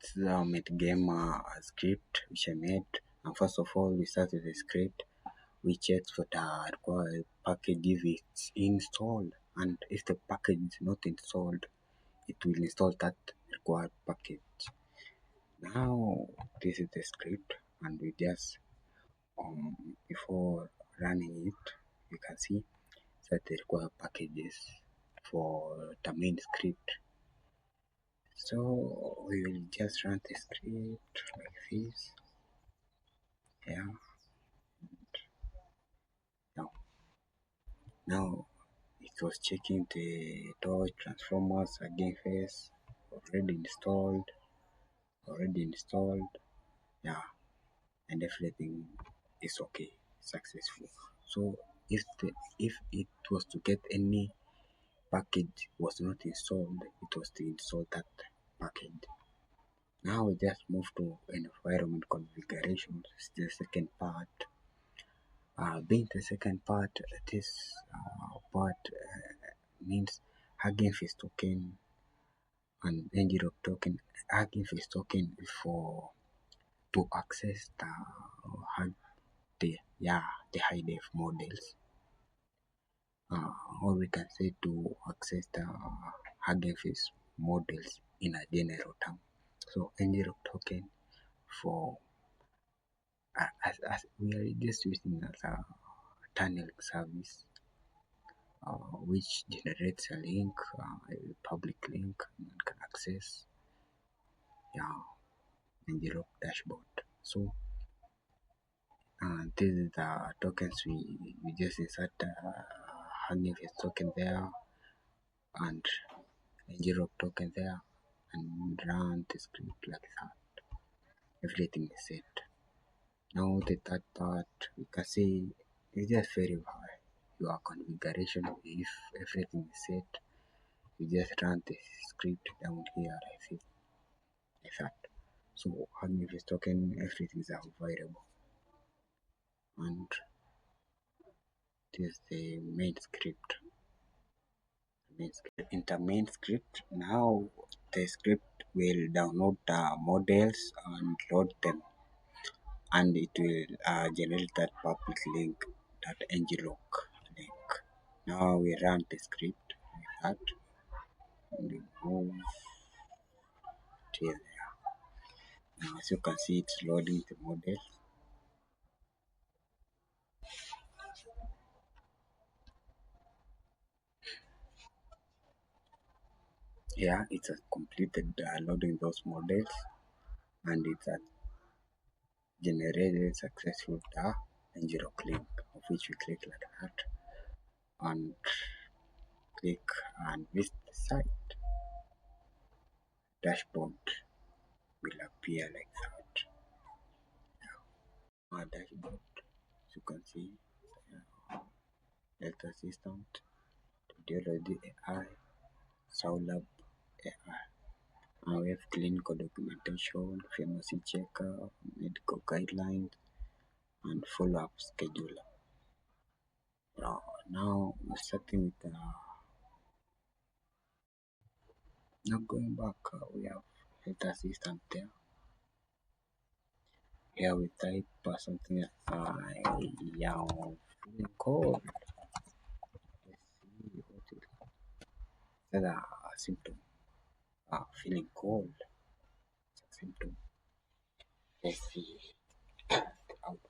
This is our made game script which I made. And first of all, we start with the script. We check for the required package if it's installed, and if the package is not installed, it will install that required package. Now this is the script, and we just before running it, you can see that the required packages for the main script. So we will just run the script like this. Yeah. Now, now it was checking the torch transformers again face already installed. Yeah, and everything is okay, successful. So if it was to get any package was not installed, it was to install that package. Now we just move to environment configuration. It's the second part. Being the second part, this part means Hugging Face token and ngrok token. Hugging Face token is for to access the high def models, or we can say to access the Hugging Face models in a general term. So ngrok token for as we are just using as a tunnel service, which generates a link, a public link, and can access ngrok dashboard. So this is the tokens we just insert Hugging Face token there and ngrok token there and run the script like that. Everything is set. Now the third part, we can see it's just verify your configuration. If everything is set, you just run the script down here like that. So Hugging Face token, everything is available, and this is the main script. In the main script, now the script will download the models and load them, and it will generate that public link, that ngrok link. Now we run the script like that, and we move till there. Now as you can see, it's loading the model. Yeah, it's completed loading those models, and it's generated successful the ngrok link, of which we click like that and click and visit the site. Dashboard will appear like that. Our dashboard, as you can see, Health Assistant, Radiology AI, Soulab AI. Now we have clinical documentation, pharmacy checker, medical guidelines, and follow-up scheduler. Now we're starting with now going back, we have Health Assistant there. Here we type something yeah, feeling cold. Let's see what it is. A symptom. Feeling cold. It's a symptom. Let's see the output.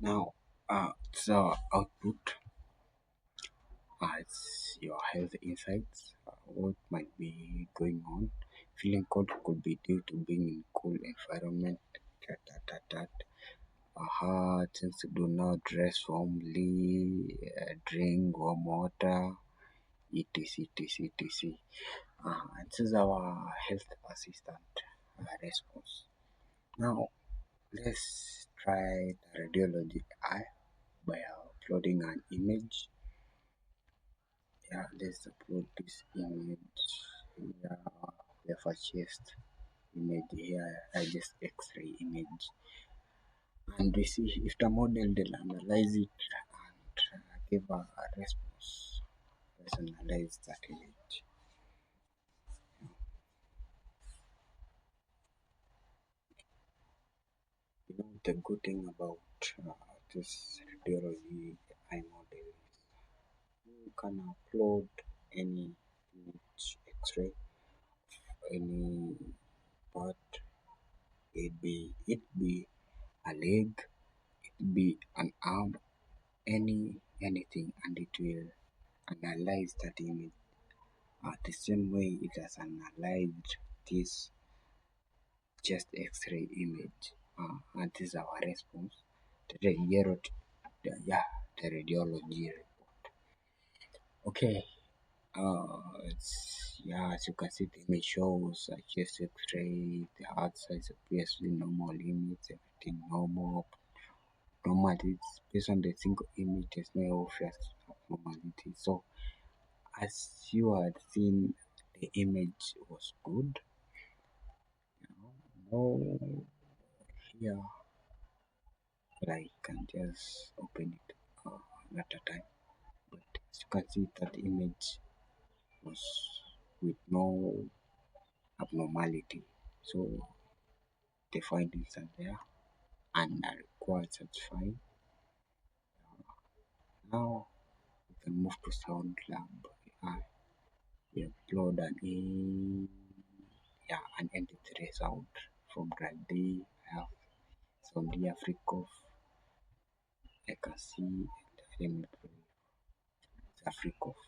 Now, so output as your health insights, what might be going on. Feeling cold could be due to being in cool environment. That, that, that, that. Since you do not dress warmly, drink warm water, etc. etc. This is our health assistant response. Now, let's try the radiology eye by uploading an image. Yeah, let's upload this image. Yeah, we have a chest image here. I just X-ray image, and we see if the model will analyze it and give a response. Personalize that image. You know the good thing about this radiology eye model is you can upload any image X-ray, any part, it be a leg, it be an arm, anything, and it will analyze that image the same way it has analyzed this chest X-ray image. And this is our response. The radiology, yeah, the radiology report. Okay. It's, yeah, as you can see, the image shows a chest X-ray. The heart size appears to be normal image, everything normal. Normal. It's based on the single image. There's no obvious abnormality. So, as you had seen, the image was good. No, here, but I can just open it at a time. But as you can see, that image was with no abnormality. So the findings are there and are quite satisfying. Now we can move to Sound Lab. We upload an MP3 sound from Drive D. I have Sound D Africoff. I can see let me play Africoff.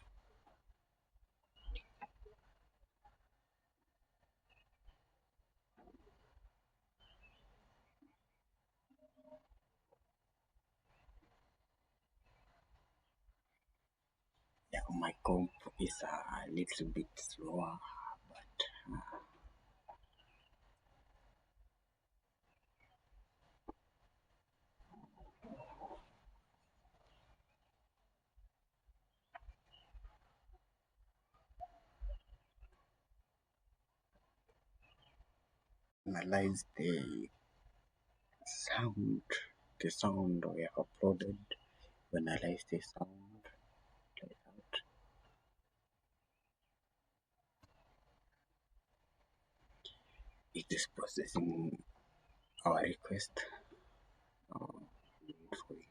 Yeah, my comp is a little bit slower, but analyze sound, the sound we have uploaded. We analyze the sound like that. It is processing our request. Wait for it.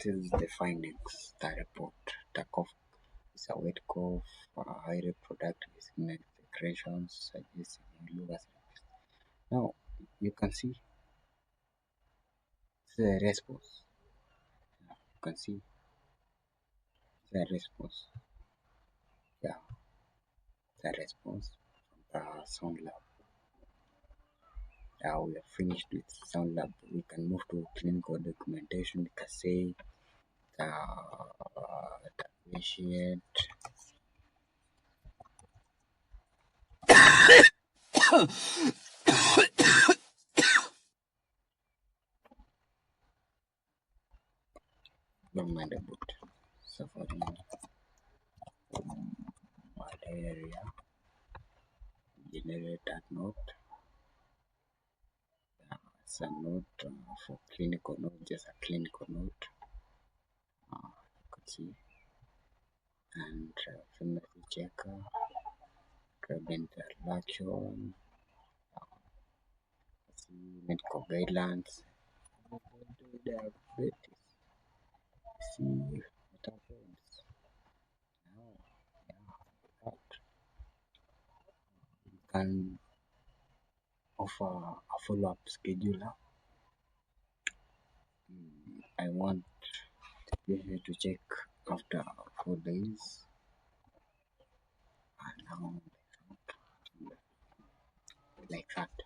This is the findings, the report. The cough is a wet cough, high reproductive secretions, suggesting lower. Now you can see the response. You can see the response. Yeah, the response from the sound lab. Now we are finished with sound lab. We can move to clinical documentation. We can say the patient. Don't mind about suffering malaria. Generate that note. It's a note for clinical note, just a clinical note. You could see. And pharmacy checker, drug interaction, see medical guidelines, diabetes. see what happens. Now, yeah, that you can offer a follow-up schedule. I want you to check after 4 days and how like that.